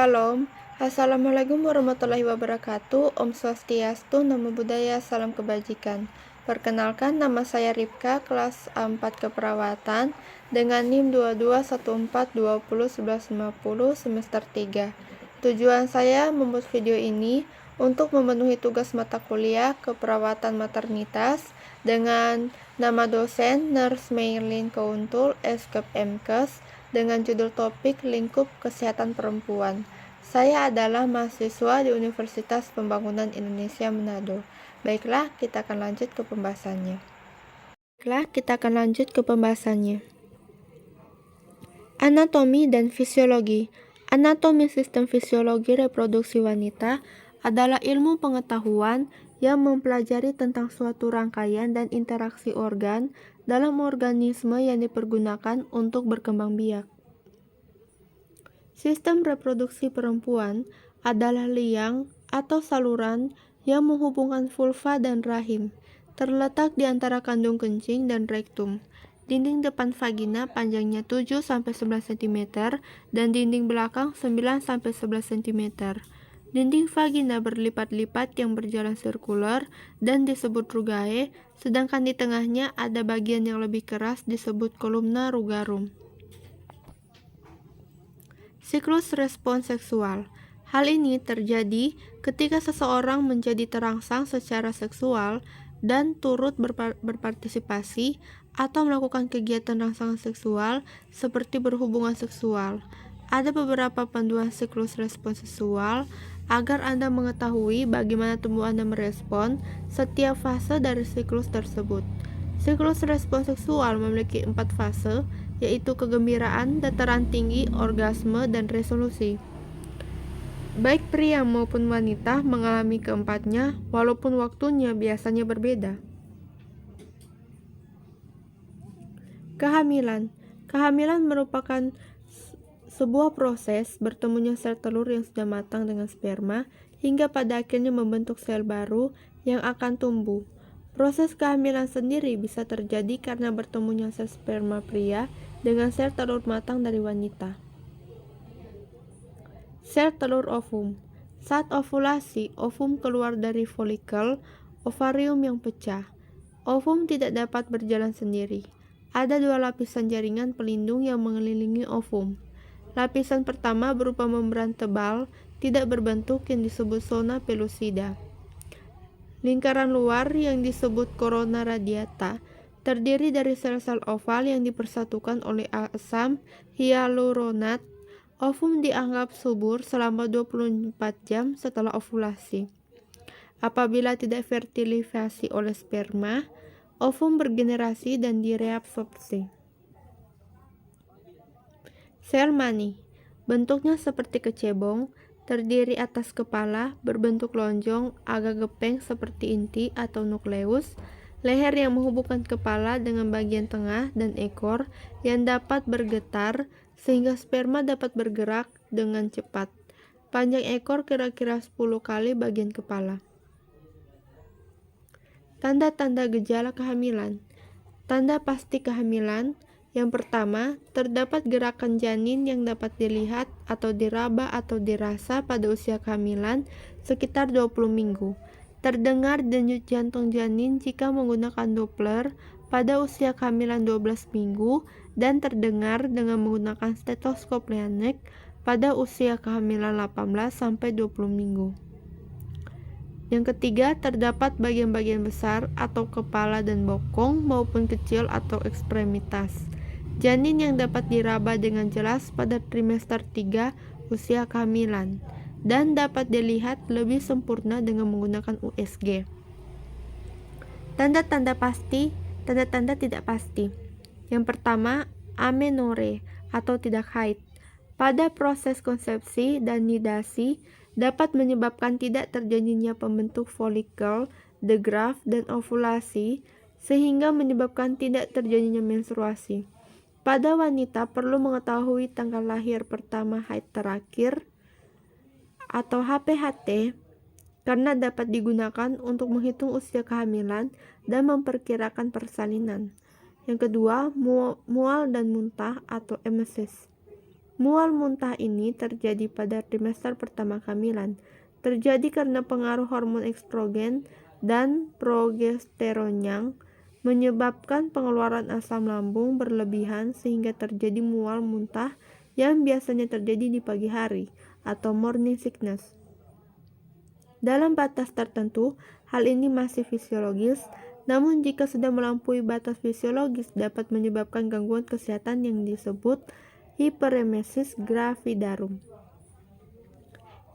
Shalom, Assalamualaikum warahmatullahi wabarakatuh, Om Swastiastu, Namo Buddhaya, Salam Kebajikan. Perkenalkan, nama saya Ripka, kelas A4 Keperawatan, dengan NIM 2214201150 semester 3. Tujuan saya membuat video ini untuk memenuhi tugas mata kuliah Keperawatan Maternitas dengan nama dosen Nurse Maylin Kauntul, Eskep MKes, dengan judul topik Lingkup Kesehatan Perempuan. Saya adalah mahasiswa di Universitas Pembangunan Indonesia Manado. Baiklah, kita akan lanjut ke pembahasannya. Anatomi dan fisiologi. Anatomi sistem fisiologi reproduksi wanita adalah ilmu pengetahuan yang mempelajari tentang suatu rangkaian dan interaksi organ dalam organisme yang dipergunakan untuk berkembang biak. Sistem reproduksi perempuan adalah liang atau saluran yang menghubungkan vulva dan rahim, terletak di antara kandung kencing dan rektum. Dinding depan vagina panjangnya 7-11 cm dan dinding belakang 9-11 cm. Dinding vagina berlipat-lipat yang berjalan sirkular dan disebut rugae, sedangkan di tengahnya ada bagian yang lebih keras disebut kolumna rugarum. Siklus respons seksual. Hal ini terjadi ketika seseorang menjadi terangsang secara seksual dan turut berpartisipasi atau melakukan kegiatan rangsangan seksual seperti berhubungan seksual. Ada beberapa panduan siklus respons seksual agar Anda mengetahui bagaimana tubuh Anda merespon setiap fase dari siklus tersebut. Siklus respons seksual memiliki 4 fase, yaitu kegembiraan, dataran tinggi, orgasme, dan resolusi. Baik pria maupun wanita mengalami keempatnya, walaupun waktunya biasanya berbeda. Kehamilan. Kehamilan merupakan sebuah proses bertemunya sel telur yang sudah matang dengan sperma hingga pada akhirnya membentuk sel baru yang akan tumbuh. Proses kehamilan sendiri bisa terjadi karena bertemunya sel sperma pria dengan sel telur matang dari wanita. Sel telur ovum. Saat ovulasi, ovum keluar dari folikel ovarium yang pecah. Ovum tidak dapat berjalan sendiri. Ada 2 lapisan jaringan pelindung yang mengelilingi ovum. Lapisan pertama berupa membran tebal, tidak berbentuk yang disebut zona pellucida. Lingkaran luar yang disebut corona radiata terdiri dari sel-sel oval yang dipersatukan oleh asam hyaluronat. Ovum dianggap subur selama 24 jam setelah ovulasi. Apabila tidak fertilisasi oleh sperma, ovum bergenerasi dan direabsorpsi. Sel mani. Bentuknya seperti kecebong, terdiri atas kepala, berbentuk lonjong, agak gepeng seperti inti atau nukleus, leher yang menghubungkan kepala dengan bagian tengah, dan ekor yang dapat bergetar sehingga sperma dapat bergerak dengan cepat. Panjang ekor kira-kira 10 kali bagian kepala. Tanda-tanda gejala kehamilan. Tanda pasti kehamilan. Yang pertama, terdapat gerakan janin yang dapat dilihat atau diraba atau dirasa pada usia kehamilan sekitar 20 minggu. Terdengar denyut jantung janin jika menggunakan Doppler pada usia kehamilan 12 minggu dan terdengar dengan menggunakan stetoskop Leydig pada usia kehamilan 18-20 minggu. Yang ketiga, terdapat bagian-bagian besar atau kepala dan bokong maupun kecil atau ekstremitas janin yang dapat diraba dengan jelas pada trimester 3 usia kehamilan dan dapat dilihat lebih sempurna dengan menggunakan USG. Tanda-tanda pasti, tanda-tanda tidak pasti. Yang pertama, amenore atau tidak haid. Pada proses konsepsi dan nidasi dapat menyebabkan tidak terjadinya pembentuk folikel, the graft, dan ovulasi, sehingga menyebabkan tidak terjadinya menstruasi. Pada wanita perlu mengetahui tanggal lahir pertama haid terakhir atau HPHT karena dapat digunakan untuk menghitung usia kehamilan dan memperkirakan persalinan. Yang kedua, mual dan muntah atau emesis. Mual muntah ini terjadi pada trimester pertama kehamilan. Terjadi karena pengaruh hormon estrogen dan progesteron yang menyebabkan pengeluaran asam lambung berlebihan sehingga terjadi mual muntah yang biasanya terjadi di pagi hari atau morning sickness. Dalam batas tertentu, hal ini masih fisiologis, namun jika sudah melampaui batas fisiologis dapat menyebabkan gangguan kesehatan yang disebut hiperemesis gravidarum.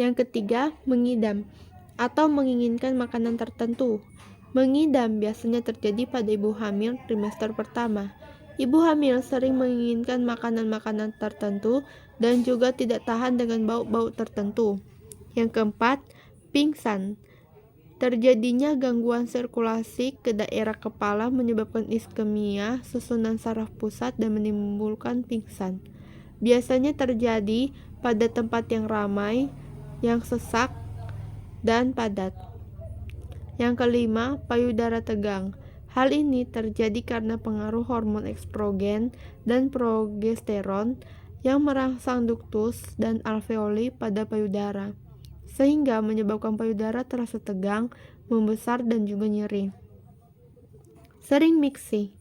Yang ketiga, mengidam atau menginginkan makanan tertentu. Mengidam biasanya terjadi pada ibu hamil trimester pertama. Ibu hamil sering menginginkan makanan-makanan tertentu dan juga tidak tahan dengan bau-bau tertentu. Yang keempat, pingsan. Terjadinya gangguan sirkulasi ke daerah kepala menyebabkan iskemia susunan saraf pusat dan menimbulkan pingsan. Biasanya terjadi pada tempat yang ramai, yang sesak, dan padat. Yang kelima, payudara tegang. Hal ini terjadi karena pengaruh hormon estrogen dan progesteron yang merangsang duktus dan alveoli pada payudara, sehingga menyebabkan payudara terasa tegang, membesar, dan juga nyeri. Sering miksi.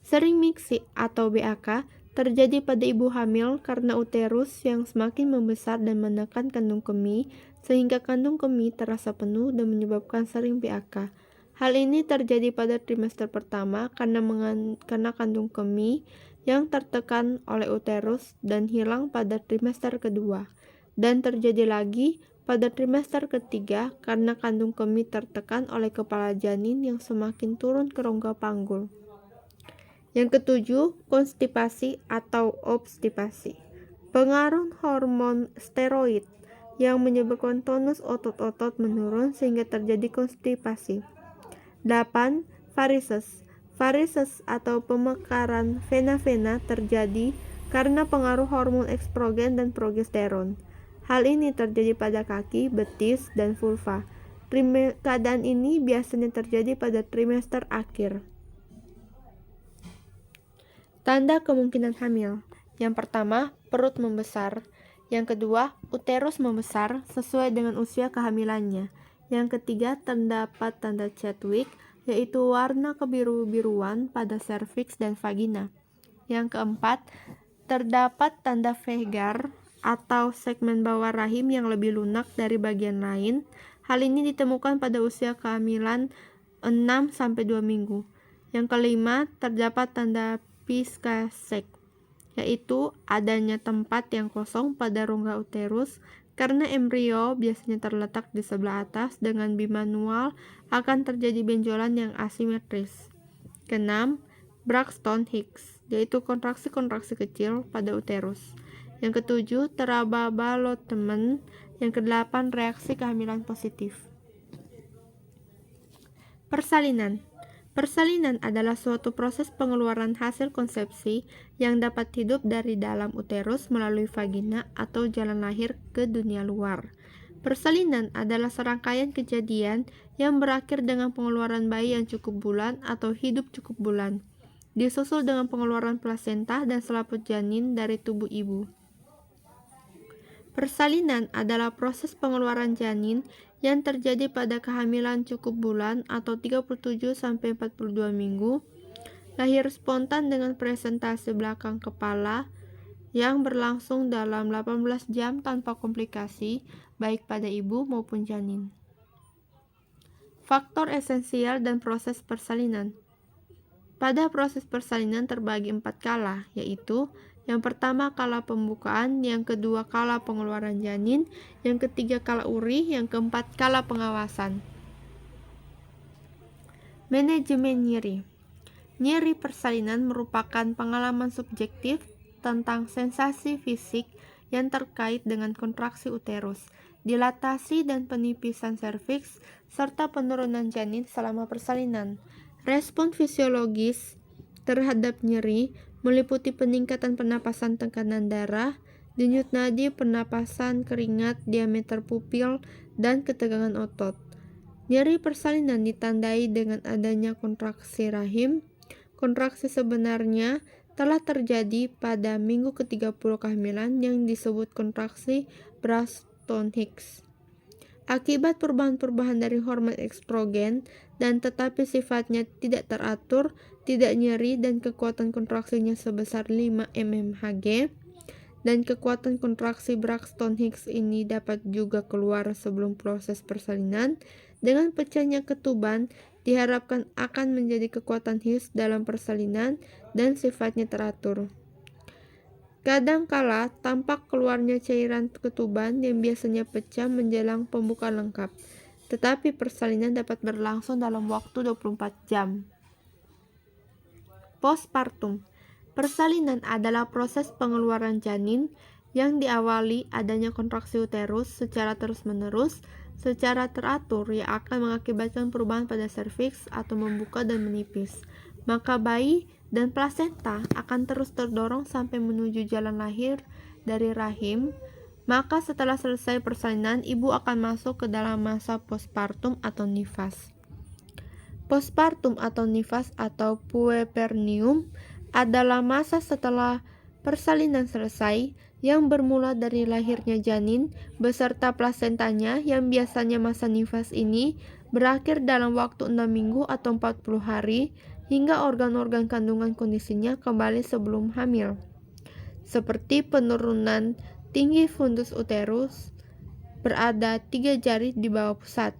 Sering miksi atau BAK terjadi pada ibu hamil karena uterus yang semakin membesar dan menekan kandung kemih sehingga kandung kemih terasa penuh dan menyebabkan sering BAK. Hal ini terjadi pada trimester pertama karena kandung kemih yang tertekan oleh uterus dan hilang pada trimester kedua, dan terjadi lagi pada trimester ketiga karena kandung kemih tertekan oleh kepala janin yang semakin turun ke rongga panggul. Yang ketujuh, konstipasi atau obstipasi. Pengaruh hormon steroid yang menyebabkan tonus otot-otot menurun sehingga terjadi konstipasi. 8. Varises. Varises atau pemekaran vena-vena terjadi karena pengaruh hormon estrogen dan progesteron. Hal ini terjadi pada kaki, betis, dan vulva. Keadaan ini biasanya terjadi pada trimester akhir. Tanda kemungkinan hamil. Yang pertama, perut membesar. Yang kedua, uterus membesar sesuai dengan usia kehamilannya. Yang ketiga, terdapat tanda Chadwick, yaitu warna kebiru-biruan pada serviks dan vagina. Yang keempat, terdapat tanda Veigar atau segmen bawah rahim yang lebih lunak dari bagian lain. Hal ini ditemukan pada usia kehamilan 6-2 minggu. Yang kelima, terdapat tanda Piscasek, yaitu adanya tempat yang kosong pada rongga uterus karena embrio biasanya terletak di sebelah atas dengan bimanual akan terjadi benjolan yang asimetris. Keenam, Braxton Hicks, yaitu kontraksi-kontraksi kecil pada uterus. Yang ketujuh, teraba balotemen. Yang kedelapan, reaksi kehamilan positif. Persalinan. Persalinan adalah suatu proses pengeluaran hasil konsepsi yang dapat hidup dari dalam uterus melalui vagina atau jalan lahir ke dunia luar. Persalinan adalah serangkaian kejadian yang berakhir dengan pengeluaran bayi yang cukup bulan atau hidup cukup bulan, disusul dengan pengeluaran plasenta dan selaput janin dari tubuh ibu. Persalinan adalah proses pengeluaran janin yang terjadi pada kehamilan cukup bulan atau 37-42 minggu, lahir spontan dengan presentasi belakang kepala yang berlangsung dalam 18 jam tanpa komplikasi baik pada ibu maupun janin. Faktor esensial dan proses persalinan. Pada proses persalinan terbagi 4 kala, yaitu yang pertama kala pembukaan, yang kedua kala pengeluaran janin, yang ketiga kala uri, yang keempat kala pengawasan. Manajemen nyeri. Nyeri persalinan merupakan pengalaman subjektif tentang sensasi fisik yang terkait dengan kontraksi uterus, dilatasi dan penipisan serviks, serta penurunan janin selama persalinan. Respon fisiologis terhadap nyeri meliputi peningkatan pernapasan tekanan darah, denyut nadi, pernapasan keringat, diameter pupil, dan ketegangan otot. Nyeri persalinan ditandai dengan adanya kontraksi rahim. Kontraksi sebenarnya telah terjadi pada minggu ke-30 kehamilan yang disebut kontraksi Braxton-Hicks. Akibat perubahan-perubahan dari hormon estrogen dan tetapi sifatnya tidak teratur, tidak nyeri dan kekuatan kontraksinya sebesar 5 mmHg, dan kekuatan kontraksi Braxton-Hicks ini dapat juga keluar sebelum proses persalinan. Dengan pecahnya ketuban diharapkan akan menjadi kekuatan Hicks dalam persalinan dan sifatnya teratur. Kadangkala tampak keluarnya cairan ketuban yang biasanya pecah menjelang pembukaan lengkap, tetapi persalinan dapat berlangsung dalam waktu 24 jam. Postpartum. Persalinan adalah proses pengeluaran janin yang diawali adanya kontraksi uterus secara terus-menerus, secara teratur yang akan mengakibatkan perubahan pada serviks atau membuka dan menipis. Maka bayi dan plasenta akan terus terdorong sampai menuju jalan lahir dari rahim. Maka setelah selesai persalinan, ibu akan masuk ke dalam masa postpartum atau nifas. Postpartum atau nifas atau puerperineum adalah masa setelah persalinan selesai yang bermula dari lahirnya janin beserta plasentanya, yang biasanya masa nifas ini berakhir dalam waktu 6 minggu atau 40 hari hingga organ-organ kandungan kondisinya kembali sebelum hamil, seperti penurunan tinggi fundus uterus berada 3 jari di bawah pusat,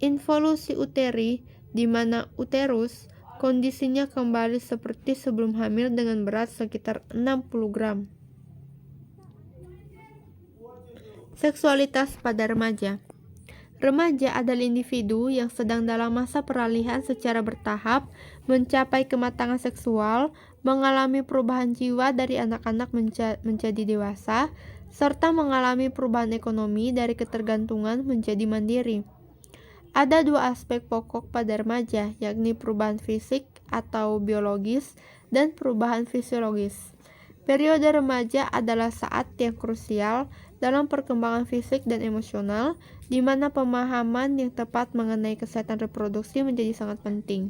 involusi uteri di mana uterus kondisinya kembali seperti sebelum hamil dengan berat sekitar 60 gram. Seksualitas pada remaja. Remaja adalah individu yang sedang dalam masa peralihan secara bertahap mencapai kematangan seksual, mengalami perubahan jiwa dari anak-anak menjadi dewasa, serta mengalami perubahan ekonomi dari ketergantungan menjadi mandiri. Ada dua aspek pokok pada remaja, yakni perubahan fisik atau biologis dan perubahan fisiologis. Periode remaja adalah saat yang krusial dalam perkembangan fisik dan emosional, di mana pemahaman yang tepat mengenai kesehatan reproduksi menjadi sangat penting.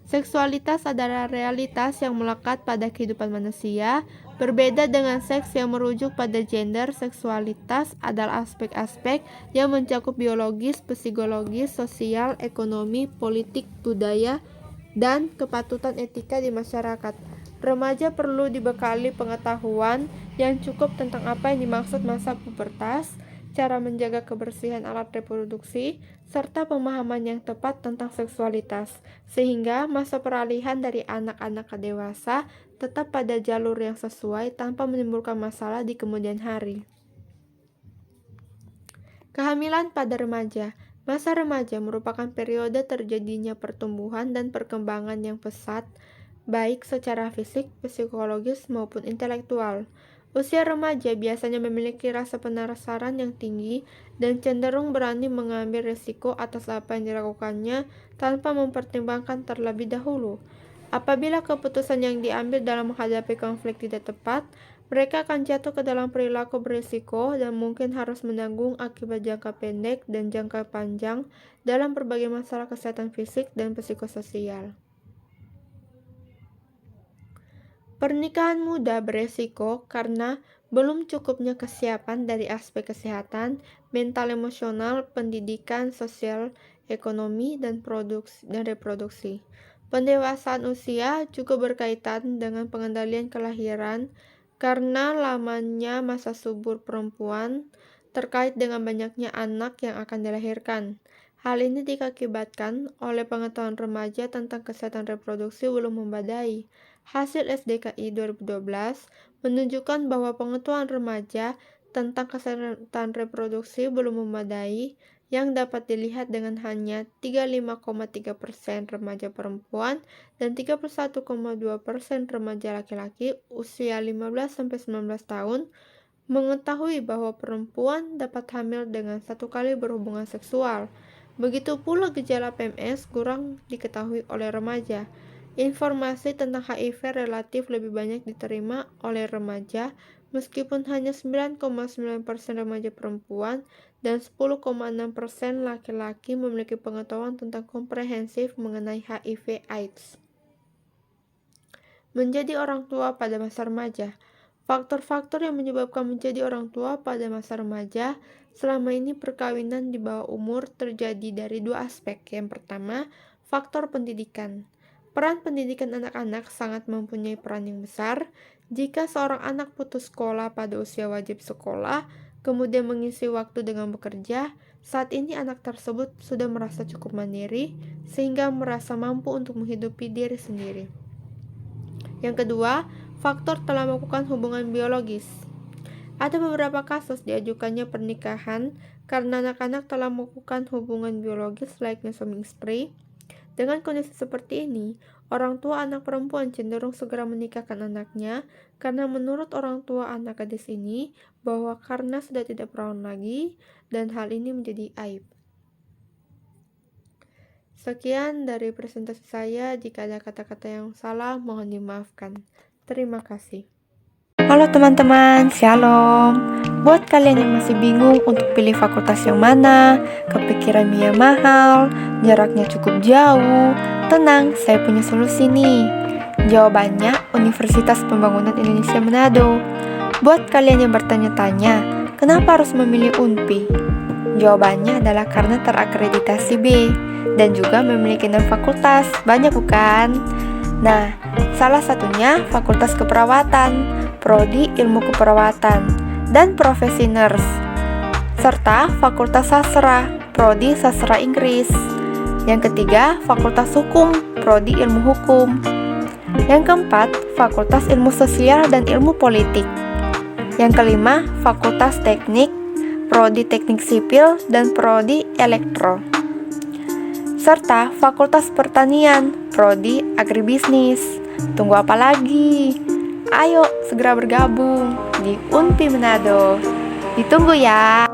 Seksualitas adalah realitas yang melekat pada kehidupan manusia. Berbeda dengan seks yang merujuk pada gender, seksualitas adalah aspek-aspek yang mencakup biologis, psikologis, sosial, ekonomi, politik, budaya, dan kepatutan etika di masyarakat. Remaja perlu dibekali pengetahuan yang cukup tentang apa yang dimaksud masa pubertas, cara menjaga kebersihan alat reproduksi, serta pemahaman yang tepat tentang seksualitas, sehingga masa peralihan dari anak-anak ke dewasa tetap pada jalur yang sesuai tanpa menimbulkan masalah di kemudian hari. Kehamilan pada remaja. Masa remaja merupakan periode terjadinya pertumbuhan dan perkembangan yang pesat, baik secara fisik, psikologis, maupun intelektual. Usia remaja biasanya memiliki rasa penasaran yang tinggi dan cenderung berani mengambil risiko atas apa yang dilakukannya tanpa mempertimbangkan terlebih dahulu. Apabila keputusan yang diambil dalam menghadapi konflik tidak tepat, mereka akan jatuh ke dalam perilaku berisiko dan mungkin harus menanggung akibat jangka pendek dan jangka panjang dalam berbagai masalah kesehatan fisik dan psikososial. Pernikahan muda beresiko karena belum cukupnya kesiapan dari aspek kesehatan, mental, emosional, pendidikan, sosial, ekonomi, dan reproduksi. Pendewasaan usia juga berkaitan dengan pengendalian kelahiran karena lamanya masa subur perempuan terkait dengan banyaknya anak yang akan dilahirkan. Hal ini diakibatkan oleh pengetahuan remaja tentang kesehatan reproduksi belum memadai. Hasil SDKI 2012 menunjukkan bahwa pengetahuan remaja tentang kesehatan reproduksi belum memadai, yang dapat dilihat dengan hanya 35,3% remaja perempuan dan 31,2% remaja laki-laki usia 15-19 tahun mengetahui bahwa perempuan dapat hamil dengan 1 kali berhubungan seksual. Begitu pula gejala PMS kurang diketahui oleh remaja. Informasi tentang HIV relatif lebih banyak diterima oleh remaja, meskipun hanya 9,9% remaja perempuan dan 10,6% laki-laki memiliki pengetahuan tentang komprehensif mengenai HIV/AIDS. Menjadi orang tua pada masa remaja. Faktor-faktor yang menyebabkan menjadi orang tua pada masa remaja, selama ini perkawinan di bawah umur terjadi dari dua aspek. Yang pertama, faktor pendidikan. Peran pendidikan anak-anak sangat mempunyai peran yang besar. Jika seorang anak putus sekolah pada usia wajib sekolah, kemudian mengisi waktu dengan bekerja, saat ini anak tersebut sudah merasa cukup mandiri, sehingga merasa mampu untuk menghidupi diri sendiri. Yang kedua, faktor telah melakukan hubungan biologis. Ada beberapa kasus diajukannya pernikahan karena anak-anak telah melakukan hubungan biologis layaknya suami istri. Dengan kondisi seperti ini, orang tua anak perempuan cenderung segera menikahkan anaknya karena menurut orang tua anak gadis ini bahwa karena sudah tidak perawan lagi dan hal ini menjadi aib. Sekian dari presentasi saya. Jika ada kata-kata yang salah, mohon dimaafkan. Terima kasih. Halo teman-teman, shalom. Buat kalian yang masih bingung untuk pilih fakultas yang mana, kepikiran biaya mahal, jaraknya cukup jauh, tenang, saya punya solusi nih. Jawabannya Universitas Pembangunan Indonesia Manado. Buat kalian yang bertanya-tanya, kenapa harus memilih UNPI? Jawabannya adalah karena terakreditasi B dan juga memiliki 6 fakultas. Banyak bukan? Nah, salah satunya Fakultas Keperawatan, Prodi Ilmu Keperawatan, dan Profesi Nurse, serta Fakultas Sastra, Prodi Sastra Inggris. Yang ketiga, Fakultas Hukum, Prodi Ilmu Hukum. Yang keempat, Fakultas Ilmu Sosial dan Ilmu Politik. Yang kelima, Fakultas Teknik, Prodi Teknik Sipil dan Prodi Elektro, serta Fakultas Pertanian, Prodi Agribisnis. Tunggu apa lagi? Ayo segera bergabung di UNPI Manado. Ditunggu ya.